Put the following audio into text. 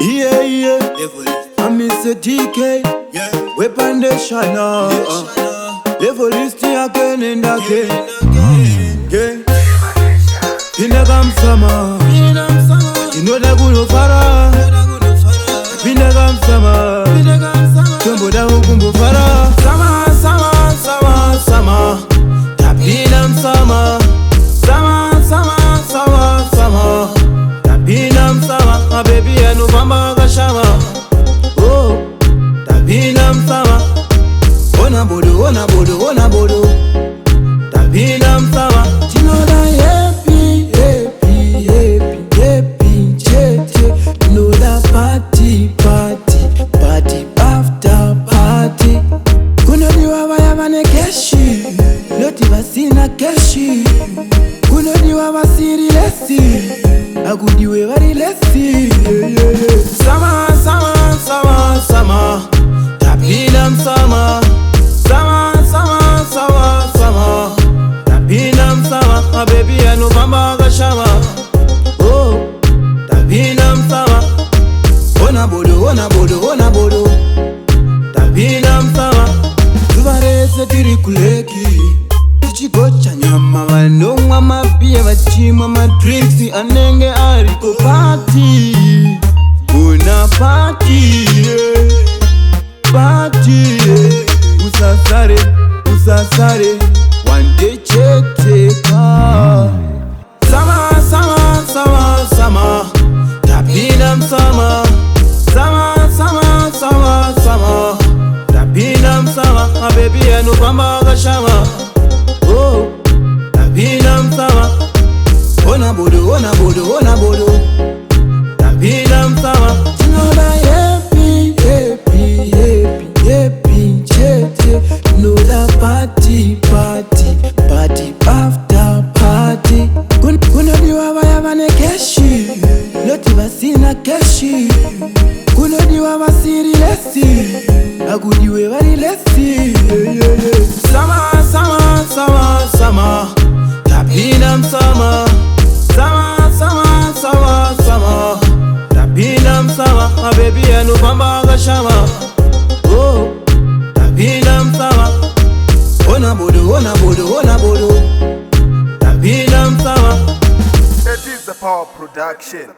Yeah, yeah. I miss a DK. Yeah. Weapon the shana. Level listing again and again. Yeah. Pinagam sama. You know that good fara. Pinagam sama. Tumbo da hukumbo fara. Sama, sama, sama, sama. Tapinam sama. Sama, sama, sama, sama. Tapinam sama. My baby I no bamba gashama. Oh. Tapinam sama. Ona bodo, ona bodo, ona bodo. Tapinam sama. Chinoda happy, happy, happy, happy, che. No da party, party, party after party. Kuno diwa waya vane keshi, loti vasina keshi. Kuno diwa vasiri lesi, agudiwe vari lesi. Sama, sama, sama, sama. Tapinam sama. Sama, sama, sama, sama. Tapinam sama. My baby I no bamba gashama. Oh, tapinam sama. Ona bodo, ona bodo, ona bodo. Tapinam sama. Tuvarese tiri kuleki. Tichigocha nyama vanongwa mapia vachimwa madrinks anenge ariko party. Una party, yeah. Party, yeah. Usasare, usasare. One day cheteka. Sama, sama, sama, sama. Tapinam sama. Sama, sama, sama, sama. Tapinam sama. My baby I no bamba gashama. Oh, tapinam sama. Ona bodo, ona bodo, ona bodo. Tapinam sama. Chinoda happy, happy, happy, happy, che. No da party, party, party after party. Kuno diwa vaya vane keshi, loti vasina keshi. Kuno diwa vasiri lesi, agudiwe vari lesi. Sama, sama, sama, sama. Tapinam sama. Sama, sama, sama, sama. Tapinam sama. My baby I no bamba gashama. Oh, tapinam sama. Ona bodo, ona bodo, ona bodo. Tapinam sama. It is a power production.